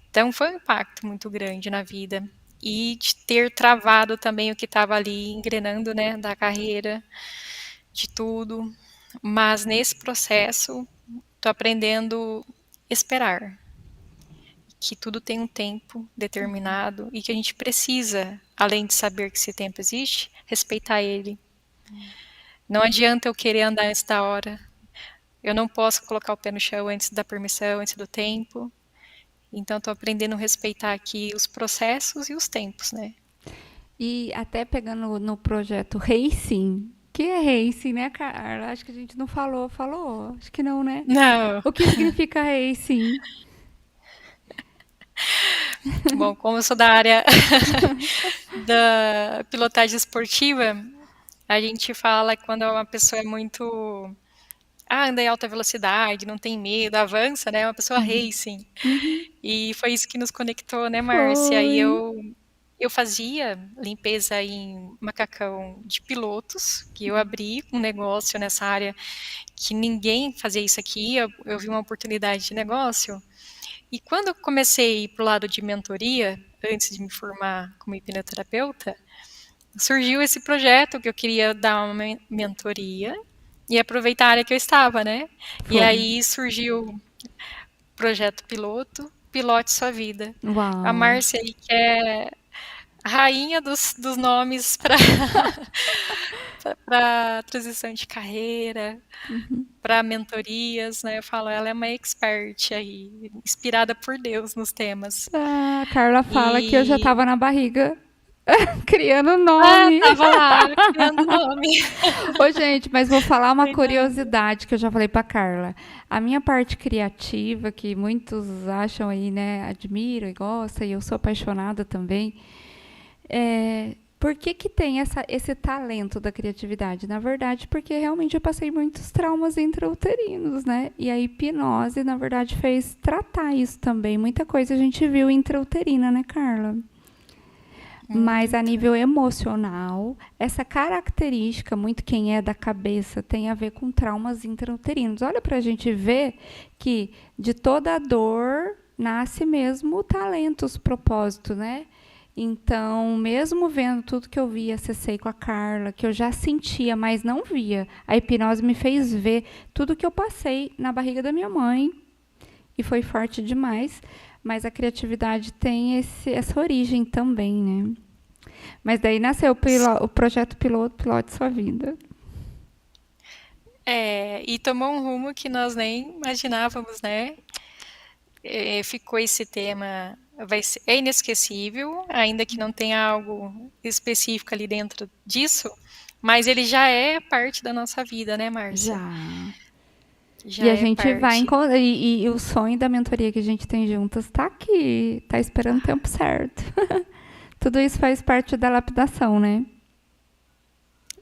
Então foi um impacto muito grande na vida. E de ter travado também o que estava ali engrenando, né, da carreira, de tudo. Mas nesse processo, tô aprendendo a esperar, que tudo tem um tempo determinado e que a gente precisa, além de saber que esse tempo existe, respeitar ele. Não adianta eu querer andar antes da hora. Eu não posso colocar o pé no chão antes da permissão, antes do tempo. Então, estou aprendendo a respeitar aqui os processos e os tempos, né? E até pegando no projeto Racing, que é Racing, né, Carla? Acho que a gente não falou. Falou? Acho que não, né? Não. O que significa Racing? Bom, como eu sou da área da pilotagem esportiva, a gente fala que quando uma pessoa é muito. Anda em alta velocidade, não tem medo, avança, né? É uma pessoa racing. Uhum. E foi isso que nos conectou, né, Márcia? E Foi. eu fazia limpeza em macacão de pilotos, que eu abri um negócio nessa área que ninguém fazia isso aqui, eu vi uma oportunidade de negócio. E quando eu comecei a ir para o lado de mentoria, antes de me formar como hipnoterapeuta, surgiu esse projeto que eu queria dar uma mentoria e aproveitar a área que eu estava, né? E Foi. aí surgiu o projeto piloto, Pilote Sua Vida. A Uau. Márcia aí, que é a rainha dos nomes para para transição de carreira, para mentorias, né? Eu falo, ela é uma expert aí, inspirada por Deus nos temas. A Carla fala que eu já E estava na barriga criando nome. tava lá criando nome. Ô, gente, mas vou falar uma Treinando. curiosidade que eu já falei pra Carla. A minha parte criativa, que muitos acham aí, né, admiram e gostam, e eu sou apaixonada também, Por que que tem esse talento da criatividade? Na verdade, porque realmente eu passei muitos traumas intrauterinos, né? E a hipnose, na verdade, fez tratar isso também. Muita coisa a gente viu intrauterina, né, Carla? Mas a Muito. nível emocional, essa característica, muito quem é da cabeça, tem a ver com traumas intrauterinos. Olha para a gente ver que de toda a dor nasce mesmo o talento, os propósitos, né? Então, mesmo vendo tudo que eu vi, acessei com a Carla, que eu já sentia, mas não via, a hipnose me fez ver tudo que eu passei na barriga da minha mãe e foi forte demais. Mas a criatividade tem essa origem também, né? Mas daí nasceu o projeto piloto, Pilote Sua Vida. E tomou um rumo que nós nem imaginávamos, né? Ficou esse tema, é inesquecível, ainda que não tenha algo específico ali dentro disso, mas ele já é parte da nossa vida, né, Márcia? Já. Já E a é gente vai parte. encontrar. E o sonho da mentoria que a gente tem juntas está aqui, está esperando o tempo certo. Tudo isso faz parte da lapidação, né?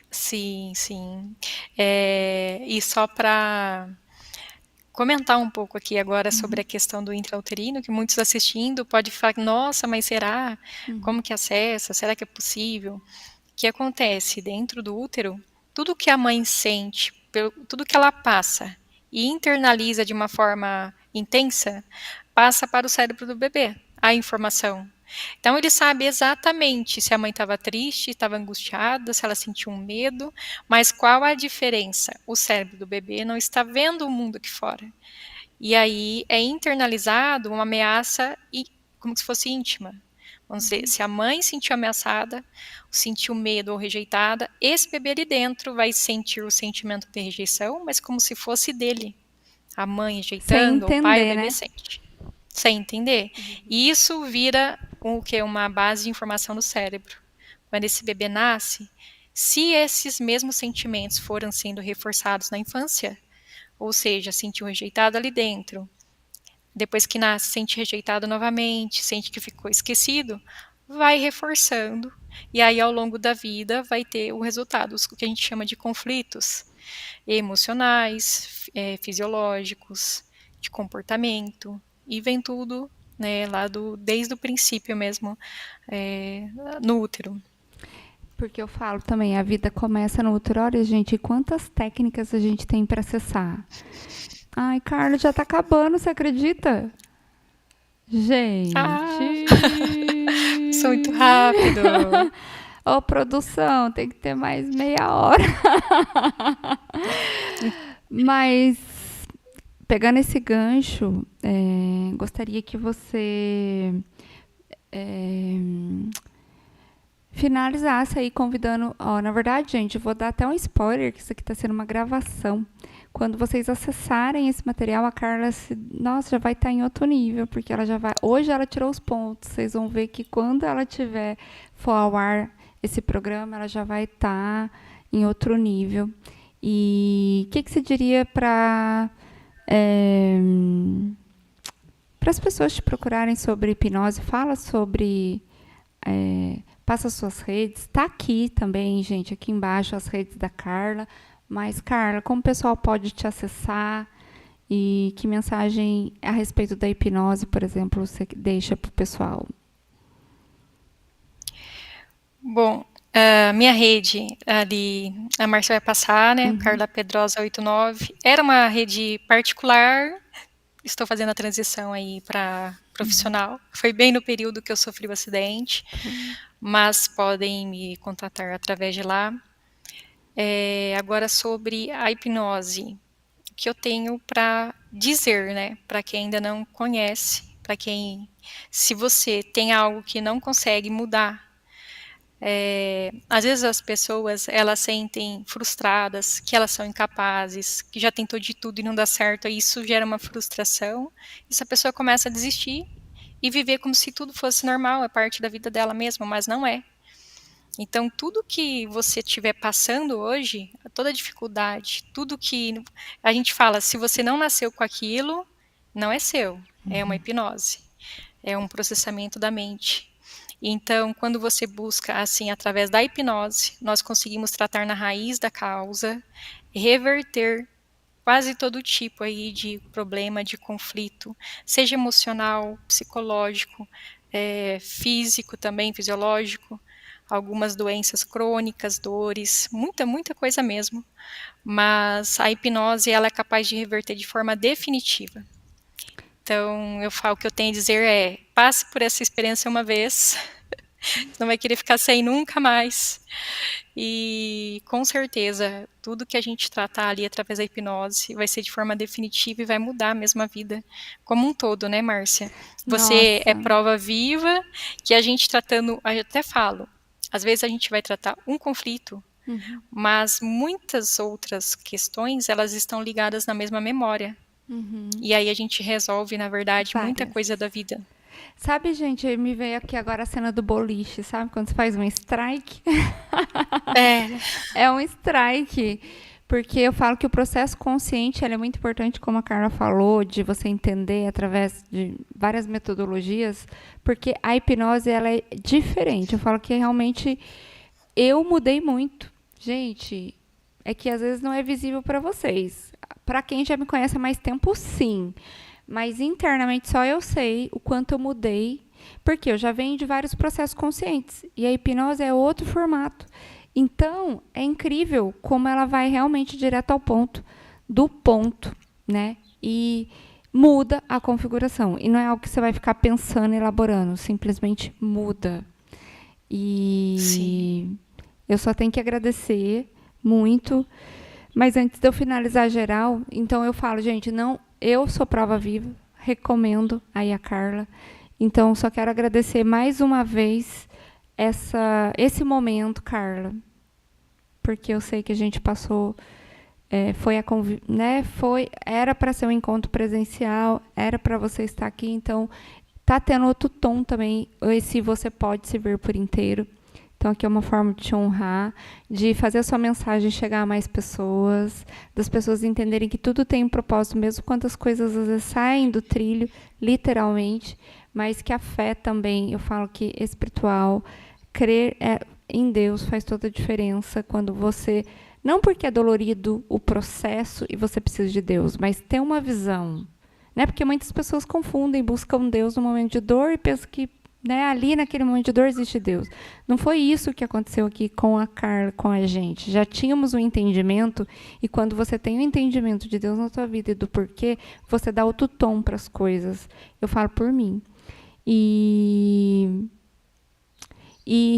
Sim, sim. E só para comentar um pouco aqui agora sobre a questão do intrauterino, que muitos assistindo pode falar, nossa, mas será? Como que acessa? Será que é possível? O que acontece dentro do útero? Tudo que a mãe sente, tudo que ela passa e internaliza de uma forma intensa, passa para o cérebro do bebê, a informação. Então ele sabe exatamente se a mãe estava triste, estava angustiada, se ela sentiu um medo, mas qual a diferença? O cérebro do bebê não está vendo o mundo aqui fora. E aí é internalizado uma ameaça como se fosse íntima. Vamos dizer, se a mãe sentiu ameaçada, sentiu medo ou rejeitada, esse bebê ali dentro vai sentir o sentimento de rejeição, mas como se fosse dele. A mãe Sem rejeitando, ou o pai, o entender, bebê né? sente. Sem entender. E isso vira o que? Uma base de informação no cérebro. Quando esse bebê nasce, se esses mesmos sentimentos foram sendo reforçados na infância, ou seja, sentiu rejeitado ali dentro, depois que nasce, sente rejeitado novamente, sente que ficou esquecido, vai reforçando. E aí, ao longo da vida, vai ter o resultado, o que a gente chama de conflitos emocionais, fisiológicos, de comportamento, e vem tudo, né, desde o princípio mesmo, no útero. Porque eu falo também, a vida começa no útero. Olha, gente, quantas técnicas a gente tem para acessar? Ai, Carla, já tá acabando, você acredita? Ah, Gente! sou muito rápido. Ô, produção, tem que ter mais meia hora. Mas, pegando esse gancho, gostaria que você é, finalizasse aí convidando. Ó, na verdade, gente, eu vou dar até um spoiler, que isso aqui está sendo uma gravação. Quando vocês acessarem esse material, a Carla, nossa, já vai estar em outro nível, porque ela já vai. Hoje ela tirou os pontos. Vocês vão ver que quando ela tiver for ao ar esse programa, ela já vai estar em outro nível. E o que você diria para as pessoas te procurarem sobre hipnose? Fala sobre. Passa suas redes. Está aqui também, gente, aqui embaixo as redes da Carla. Mas, Carla, como o pessoal pode te acessar? E que mensagem a respeito da hipnose, por exemplo, você deixa para o pessoal? Bom, minha rede ali, a Márcia vai passar, né? Carla Pedrosa 89. Era uma rede particular, estou fazendo a transição aí para profissional. Foi bem no período que eu sofri o acidente, mas podem me contatar através de lá. Agora sobre a hipnose, o que eu tenho para dizer, né? Para quem ainda não conhece, se você tem algo que não consegue mudar, às vezes as pessoas elas sentem frustradas, que elas são incapazes, que já tentou de tudo e não dá certo, e isso gera uma frustração. Essa pessoa começa a desistir e viver como se tudo fosse normal, é parte da vida dela mesma, mas não é. Então, tudo que você estiver passando hoje, toda dificuldade, tudo que a gente fala, se você não nasceu com aquilo, não é seu, é uma hipnose, é um processamento da mente. Então, quando você busca, assim, através da hipnose, nós conseguimos tratar na raiz da causa, reverter quase todo tipo aí de problema, de conflito, seja emocional, psicológico, físico também, fisiológico, algumas doenças crônicas, dores, muita coisa mesmo. Mas a hipnose, ela é capaz de reverter de forma definitiva. Então, eu falo, o que eu tenho a dizer é, passe por essa experiência uma vez, você não vai querer ficar sem nunca mais. E com certeza, tudo que a gente tratar ali através da hipnose vai ser de forma definitiva e vai mudar mesmo a vida como um todo, né, Márcia? Você é Nossa. prova viva que a gente tratando, eu até falo, às vezes a gente vai tratar um conflito, Uhum. mas muitas outras questões, elas estão ligadas na mesma memória. Uhum. E aí a gente resolve, na verdade, muita Várias. coisa da vida. Sabe, gente, me veio aqui agora a cena do boliche, sabe? Quando você faz um strike. É, É um strike. Porque eu falo que o processo consciente ele é muito importante, como a Carla falou, de você entender através de várias metodologias, porque a hipnose ela é diferente. Eu falo que realmente eu mudei muito. Gente, é que às vezes não é visível para vocês. Para quem já me conhece há mais tempo, sim. Mas internamente só eu sei o quanto eu mudei, porque eu já venho de vários processos conscientes. E a hipnose é outro formato. Então, é incrível como ela vai realmente direto ao ponto, do ponto, né? E muda a configuração. E não é algo que você vai ficar pensando, elaborando, simplesmente muda. sim. E eu só tenho que agradecer muito. Mas antes de eu finalizar geral, então eu falo, gente, não, eu sou prova viva, recomendo aí a Carla. Então só quero agradecer mais uma vez esse momento, Carla, porque eu sei que a gente passou foi a né, era para ser um encontro presencial, era para você estar aqui, então tá tendo outro tom também, esse você pode se ver por inteiro. Então, aqui é uma forma de te honrar, de fazer a sua mensagem chegar a mais pessoas, das pessoas entenderem que tudo tem um propósito, mesmo quando as coisas às vezes saem do trilho, literalmente, mas que a fé também, eu falo que espiritual, crer em Deus faz toda a diferença quando você. Não porque é dolorido o processo e você precisa de Deus, mas ter uma visão. Né? Porque muitas pessoas confundem, buscam Deus no momento de dor e pensam que né, ali naquele momento de dor existe Deus. Não foi isso que aconteceu aqui com a Carla, com a gente. Já tínhamos um entendimento e quando você tem o um entendimento de Deus na sua vida e do porquê, você dá outro tom para as coisas. Eu falo por mim. E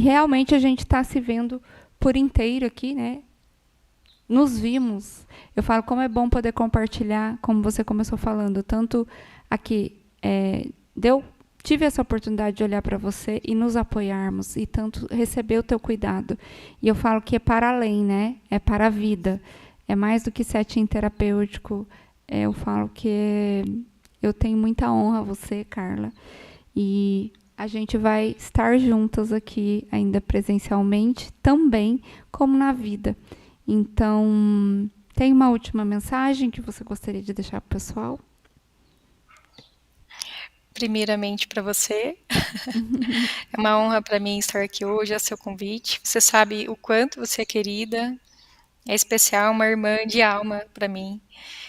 realmente a gente está se vendo por inteiro aqui, né? Nos vimos. Eu falo como é bom poder compartilhar, como você começou falando, tanto aqui tive essa oportunidade de olhar para você e nos apoiarmos e tanto receber o teu cuidado. E eu falo que é para além, né? É para a vida. É mais do que setting terapêutico. Eu falo que eu tenho muita honra a você, Carla. E a gente vai estar juntas aqui ainda presencialmente, também como na vida. Então, tem uma última mensagem que você gostaria de deixar para o pessoal? Primeiramente para você, é uma honra para mim estar aqui hoje, a seu convite. Você sabe o quanto você é querida, é especial, uma irmã de alma para mim,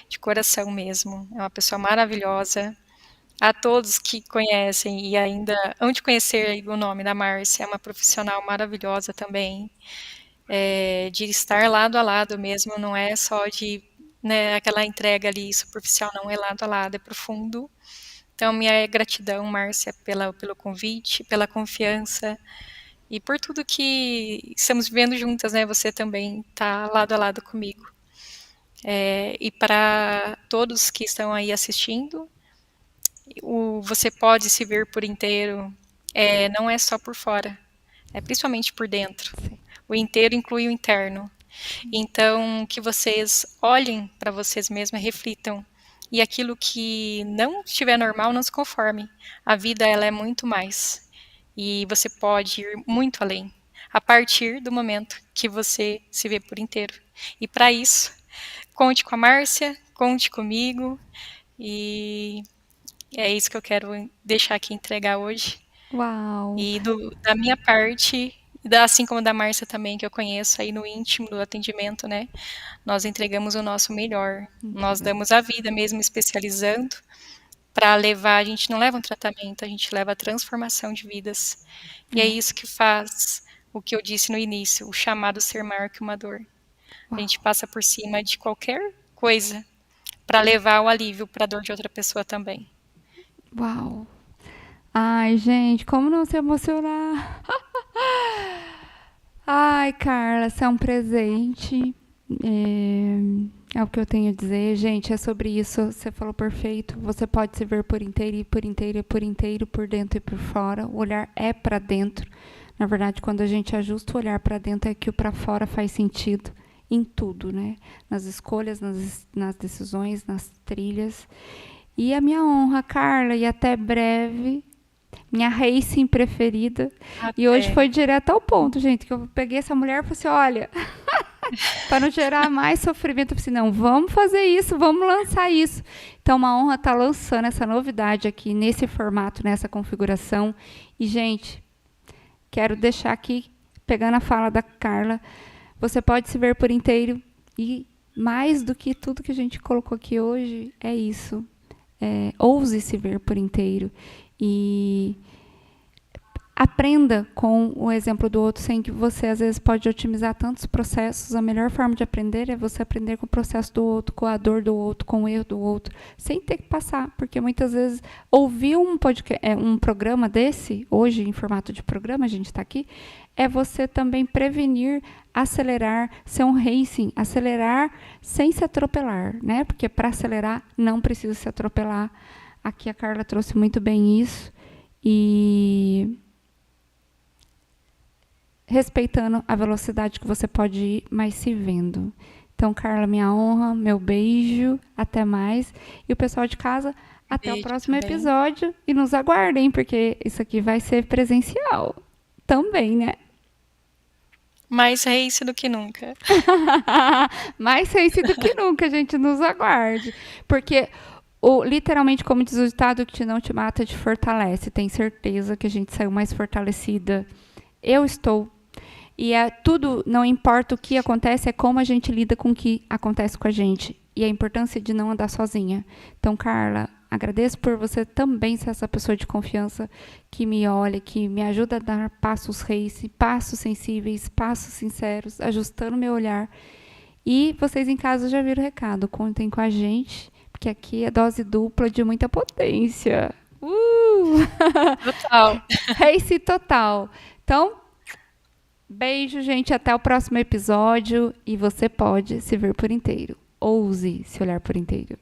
de coração mesmo. É uma pessoa maravilhosa. A todos que conhecem e ainda hão de conhecer o nome da Márcia, é uma profissional maravilhosa também. De estar lado a lado mesmo, não é só de né, aquela entrega ali superficial, não, é lado a lado, é profundo. Então, minha gratidão, Márcia, pelo convite, pela confiança e por tudo que estamos vivendo juntas, né? Você também está lado a lado comigo. E para todos que estão aí assistindo, você pode se ver por inteiro, não é só por fora, é principalmente por dentro. O inteiro inclui o interno. Então, que vocês olhem para vocês mesmos e reflitam. E aquilo que não estiver normal, não se conforme. A vida, ela é muito mais. E você pode ir muito além. A partir do momento que você se vê por inteiro. E para isso, conte com a Márcia, conte comigo. E é isso que eu quero deixar aqui entregar hoje. Uau. E da minha parte, assim como da Márcia também, que eu conheço aí no íntimo do atendimento, né? Nós entregamos o nosso melhor. Nós Entregamos. damos a vida mesmo especializando para levar, a gente não leva um tratamento, a gente leva a transformação de vidas. E é É. isso que faz o que eu disse no início, o chamado ser maior que uma dor. A Uau. gente passa por cima de qualquer coisa para levar o alívio para a dor de outra pessoa também. Uau. Ai, gente, como não se emocionar? Ai, Carla, você é um presente. É o que eu tenho a dizer. Gente, é sobre isso. Você falou perfeito. Você pode se ver por inteiro e por inteiro e por inteiro, por dentro e por fora. O olhar é para dentro. Na verdade, quando a gente ajusta o olhar para dentro, é que o para fora faz sentido em tudo, né? Nas escolhas, nas decisões, nas trilhas. E a minha honra, Carla, e até breve. Minha racing preferida. E hoje Até. foi direto ao ponto, gente, que eu peguei essa mulher e falei assim, olha, para não gerar mais sofrimento, eu falei assim, não, vamos fazer isso, vamos lançar isso. Então, uma honra estar lançando essa novidade aqui, nesse formato, nessa configuração. E, gente, quero deixar aqui, pegando a fala da Carla, você pode se ver por inteiro e mais do que tudo que a gente colocou aqui hoje, é isso. Ouse se ver por inteiro. E aprenda com o exemplo do outro, sem que você, às vezes, pode otimizar tantos processos. A melhor forma de aprender é você aprender com o processo do outro, com a dor do outro, com o erro do outro, sem ter que passar. Porque, muitas vezes, ouvir um programa desse, hoje, em formato de programa, a gente está aqui, é você também prevenir, acelerar, ser um racing, acelerar sem se atropelar, né? Porque para acelerar não precisa se atropelar. Aqui a Carla trouxe muito bem isso. E respeitando a velocidade que você pode ir, mas se vendo. Então, Carla, minha honra, meu beijo, até mais. E o pessoal de casa, até o Beijo próximo também. episódio. E nos aguardem, porque isso aqui vai ser presencial também, né? Mais race do que nunca. Mais race do que nunca, gente, nos aguarde. Porque, literalmente, como diz o ditado, o que não te mata te fortalece. Tem certeza que a gente saiu mais fortalecida. Eu estou. E tudo, não importa o que acontece, é como a gente lida com o que acontece com a gente. E a importância de não andar sozinha. Então, Carla, agradeço por você também ser essa pessoa de confiança que me olha, que me ajuda a dar passos race, passos sensíveis, passos sinceros, ajustando meu olhar. E vocês em casa já viram o recado. Contem com a gente, porque aqui é dose dupla de muita potência. Total. Race total. Então, beijo, gente. Até o próximo episódio. E você pode se ver por inteiro. Ouse se olhar por inteiro.